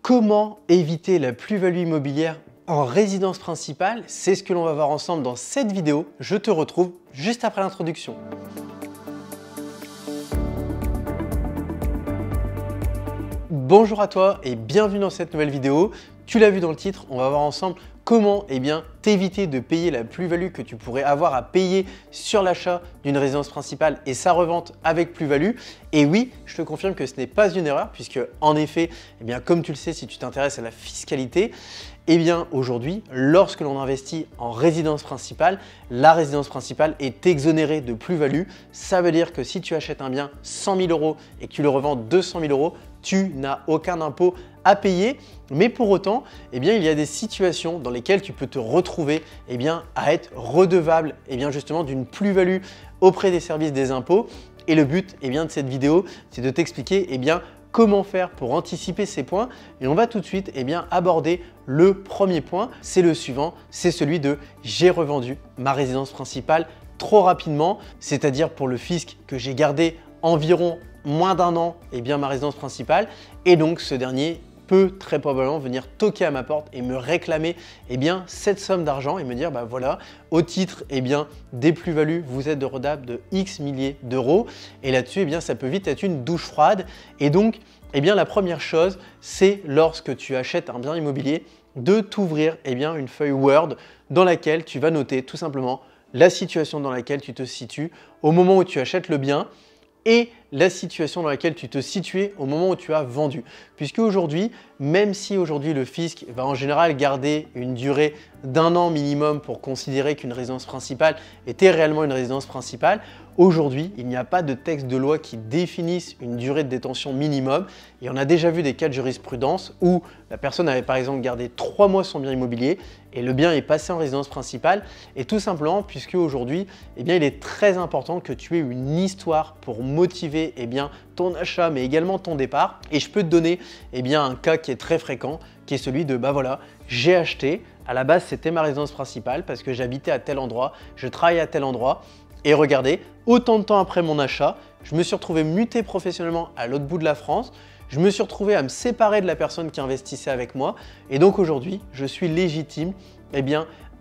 Comment éviter la plus-value immobilière en résidence principale? C'est ce que l'on va voir ensemble dans cette vidéo. Je te retrouve juste après l'introduction. Bonjour à toi et bienvenue dans cette nouvelle vidéo. Tu l'as vu dans le titre, on va voir ensemble comment t'éviter de payer la plus-value que tu pourrais avoir à payer sur l'achat d'une résidence principale et sa revente avec plus-value. Et oui, je te confirme que ce n'est pas une erreur puisque en effet, comme tu le sais, si tu t'intéresses à la fiscalité, aujourd'hui, lorsque l'on investit en résidence principale, la résidence principale est exonérée de plus-value. Ça veut dire que si tu achètes un bien 100 000 € et que tu le revends 200 000 €, tu n'as aucun impôt à payer. Mais pour autant, il y a des situations dans lesquelles tu peux te retrouver à être redevable justement d'une plus-value auprès des services des impôts. Et le but de cette vidéo, c'est de t'expliquer comment faire pour anticiper ces points. Et on va tout de suite aborder le premier point. C'est le suivant, c'est celui de j'ai revendu ma résidence principale trop rapidement, c'est-à-dire pour le fisc que j'ai gardé environ moins d'un an ma résidence principale, et donc ce dernier peut très probablement venir toquer à ma porte et me réclamer cette somme d'argent et me dire voilà, au titre des plus-values, vous êtes redevable de X milliers d'euros. Et là-dessus, ça peut vite être une douche froide. Et donc, la première chose, c'est lorsque tu achètes un bien immobilier, de t'ouvrir une feuille Word dans laquelle tu vas noter tout simplement la situation dans laquelle tu te situes au moment où tu achètes le bien et la situation dans laquelle tu te situais au moment où tu as vendu. Puisque aujourd'hui, même si aujourd'hui le fisc va en général garder une durée d'1 an minimum pour considérer qu'une résidence principale était réellement une résidence principale, aujourd'hui, il n'y a pas de texte de loi qui définisse une durée de détention minimum. Et on a déjà vu des cas de jurisprudence où la personne avait par exemple gardé 3 mois son bien immobilier et le bien est passé en résidence principale. Et tout simplement, puisque aujourd'hui, il est très important que tu aies une histoire pour motiver ton achat, mais également ton départ. Et je peux te donner un cas qui est très fréquent, qui est celui de voilà, j'ai acheté, à la base c'était ma résidence principale parce que j'habitais à tel endroit, je travaillais à tel endroit, et regardez, autant de temps après mon achat, je me suis retrouvé muté professionnellement à l'autre bout de la France. Je me suis retrouvé à me séparer de la personne qui investissait avec moi. Et donc aujourd'hui, je suis légitime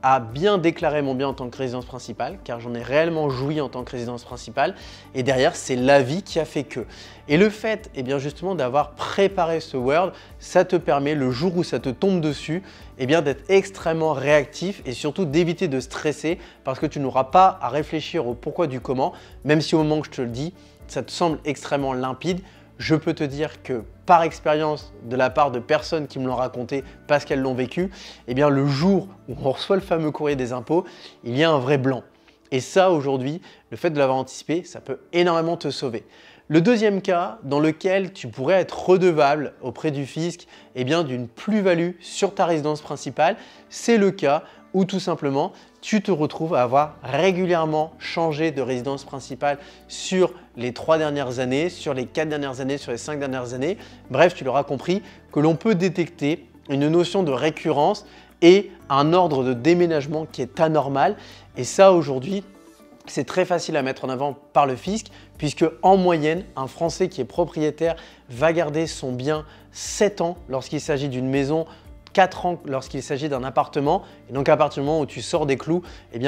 à bien déclarer mon bien en tant que résidence principale, car j'en ai réellement joui en tant que résidence principale. Et derrière, c'est l'avis qui a fait que. Et le fait justement d'avoir préparé ce Word, ça te permet, le jour où ça te tombe dessus, d'être extrêmement réactif et surtout d'éviter de stresser parce que tu n'auras pas à réfléchir au pourquoi du comment, même si au moment que je te le dis, ça te semble extrêmement limpide. Je peux te dire que par expérience de la part de personnes qui me l'ont raconté parce qu'elles l'ont vécu, le jour où on reçoit le fameux courrier des impôts, il y a un vrai blanc. Et ça aujourd'hui, le fait de l'avoir anticipé, ça peut énormément te sauver. Le deuxième cas dans lequel tu pourrais être redevable auprès du fisc d'une plus-value sur ta résidence principale, c'est le cas où tout simplement tu te retrouves à avoir régulièrement changé de résidence principale sur les 3 dernières années, sur les 4 dernières années, sur les 5 dernières années. Bref, tu l'auras compris que l'on peut détecter une notion de récurrence et un ordre de déménagement qui est anormal. Et ça aujourd'hui, c'est très facile à mettre en avant par le fisc puisque en moyenne, un Français qui est propriétaire va garder son bien 7 ans lorsqu'il s'agit d'une maison, 4 ans lorsqu'il s'agit d'un appartement. Et donc à partir du moment où tu sors des clous,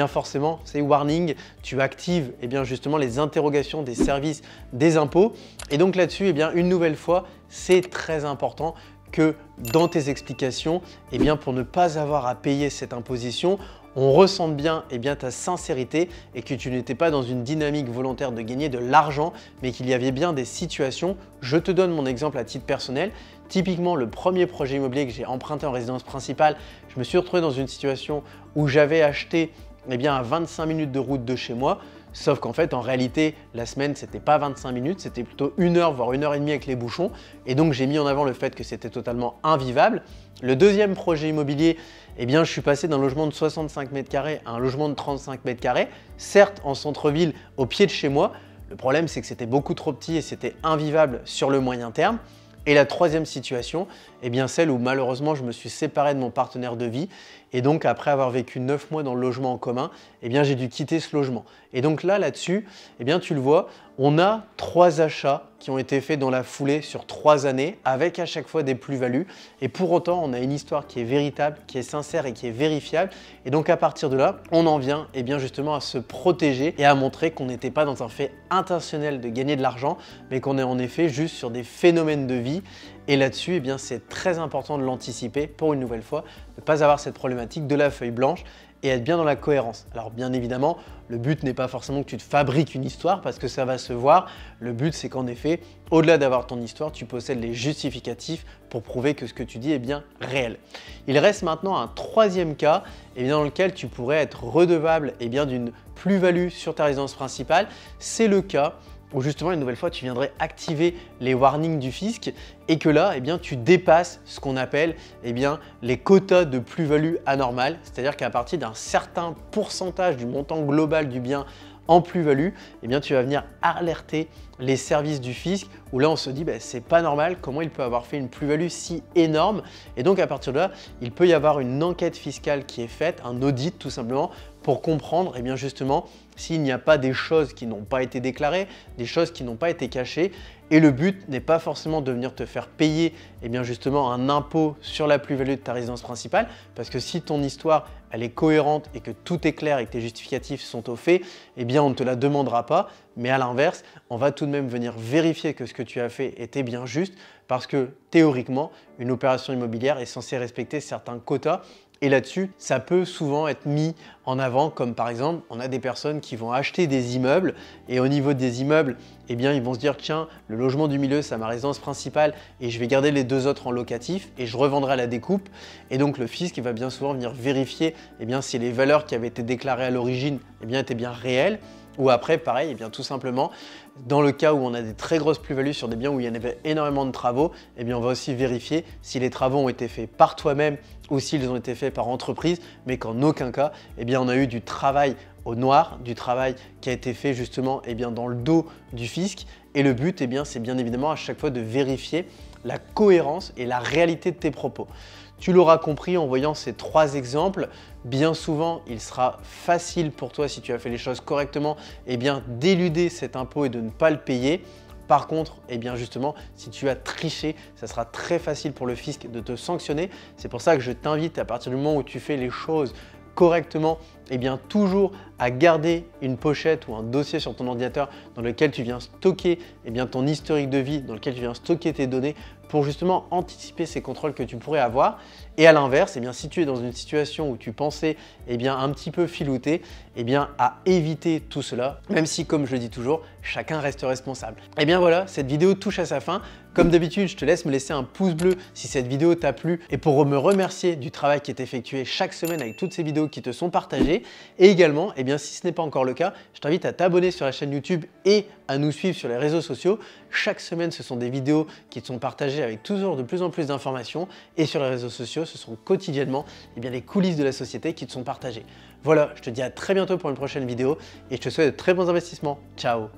forcément c'est warning, tu actives justement les interrogations des services des impôts. Et donc là-dessus, une nouvelle fois, c'est très important que dans tes explications, pour ne pas avoir à payer cette imposition, on ressente bien ta sincérité et que tu n'étais pas dans une dynamique volontaire de gagner de l'argent, mais qu'il y avait bien des situations. Je te donne mon exemple à titre personnel. Typiquement, le premier projet immobilier que j'ai emprunté en résidence principale, je me suis retrouvé dans une situation où j'avais acheté à 25 minutes de route de chez moi. Sauf qu'en fait, en réalité, la semaine, c'était pas 25 minutes, c'était plutôt 1 heure, voire 1 heure et demie avec les bouchons. Et donc, j'ai mis en avant le fait que c'était totalement invivable. Le deuxième projet immobilier, je suis passé d'un logement de 65 mètres carrés à un logement de 35 mètres carrés, certes en centre-ville, au pied de chez moi. Le problème, c'est que c'était beaucoup trop petit et c'était invivable sur le moyen terme. Et la troisième situation, celle où malheureusement je me suis séparé de mon partenaire de vie et donc après avoir vécu 9 mois dans le logement en commun, j'ai dû quitter ce logement. Et donc là-dessus, eh bien, tu le vois, on a 3 achats qui ont été faits dans la foulée sur 3 années avec à chaque fois des plus-values. Et pour autant, on a une histoire qui est véritable, qui est sincère et qui est vérifiable. Et donc à partir de là, on en vient eh bien, justement à se protéger et à montrer qu'on n'était pas dans un fait intentionnel de gagner de l'argent, mais qu'on est en effet juste sur des phénomènes de vie. Et là-dessus, eh bien, c'est très important de l'anticiper pour une nouvelle fois, de ne pas avoir cette problématique de la feuille blanche et être bien dans la cohérence. Alors bien évidemment, le but n'est pas forcément que tu te fabriques une histoire parce que ça va se voir. Le but, c'est qu'en effet, au-delà d'avoir ton histoire, tu possèdes les justificatifs pour prouver que ce que tu dis est bien réel. Il reste maintenant un troisième cas dans lequel tu pourrais être redevable d'une plus-value sur ta résidence principale. C'est le cas où justement une nouvelle fois tu viendrais activer les warnings du fisc et que là tu dépasses ce qu'on appelle les quotas de plus-value anormale, c'est-à-dire qu'à partir d'un certain pourcentage du montant global du bien en plus-value, tu vas venir alerter les services du fisc où là on se dit c'est pas normal, comment il peut avoir fait une plus-value si énorme. Et donc à partir de là, il peut y avoir une enquête fiscale qui est faite, un audit tout simplement, pour comprendre justement s'il n'y a pas des choses qui n'ont pas été déclarées, des choses qui n'ont pas été cachées. Et le but n'est pas forcément de venir te faire payer justement un impôt sur la plus-value de ta résidence principale, parce que si ton histoire elle est cohérente et que tout est clair et que tes justificatifs sont au fait, on ne te la demandera pas. Mais à l'inverse, on va tout de même venir vérifier que ce que tu as fait était bien juste, parce que théoriquement, une opération immobilière est censée respecter certains quotas. Et là-dessus, ça peut souvent être mis en avant, comme par exemple, on a des personnes qui vont acheter des immeubles et au niveau des immeubles, ils vont se dire tiens, le logement du milieu, c'est ma résidence principale et je vais garder les 2 autres en locatif et je revendrai à la découpe. Et donc le fisc va bien souvent venir vérifier si les valeurs qui avaient été déclarées à l'origine étaient bien réelles. Ou après, pareil, tout simplement, dans le cas où on a des très grosses plus-values sur des biens où il y en avait énormément de travaux, on va aussi vérifier si les travaux ont été faits par toi-même ou s'ils ont été faits par entreprise, mais qu'en aucun cas, on a eu du travail au noir, du travail qui a été fait justement dans le dos du fisc. Et le but, c'est bien évidemment à chaque fois de vérifier la cohérence et la réalité de tes propos. Tu l'auras compris en voyant ces 3 exemples, bien souvent il sera facile pour toi si tu as fait les choses correctement d'éluder cet impôt et de ne pas le payer. Par contre, justement, si tu as triché, ça sera très facile pour le fisc de te sanctionner. C'est pour ça que je t'invite à partir du moment où tu fais les choses correctement, toujours à garder une pochette ou un dossier sur ton ordinateur dans lequel tu viens stocker ton historique de vie, dans lequel tu viens stocker tes données pour justement anticiper ces contrôles que tu pourrais avoir. Et à l'inverse, si tu es dans une situation où tu pensais un petit peu filouter, à éviter tout cela, même si comme je le dis toujours, chacun reste responsable. Et bien voilà, cette vidéo touche à sa fin. Comme d'habitude, je te laisse me laisser un pouce bleu si cette vidéo t'a plu et pour me remercier du travail qui est effectué chaque semaine avec toutes ces vidéos qui te sont partagées. Et également, si ce n'est pas encore le cas, je t'invite à t'abonner sur la chaîne YouTube et à nous suivre sur les réseaux sociaux. Chaque semaine, ce sont des vidéos qui te sont partagées avec toujours de plus en plus d'informations et sur les réseaux sociaux, ce sont quotidiennement les coulisses de la société qui te sont partagées. Voilà, je te dis à très bientôt pour une prochaine vidéo et je te souhaite de très bons investissements. Ciao!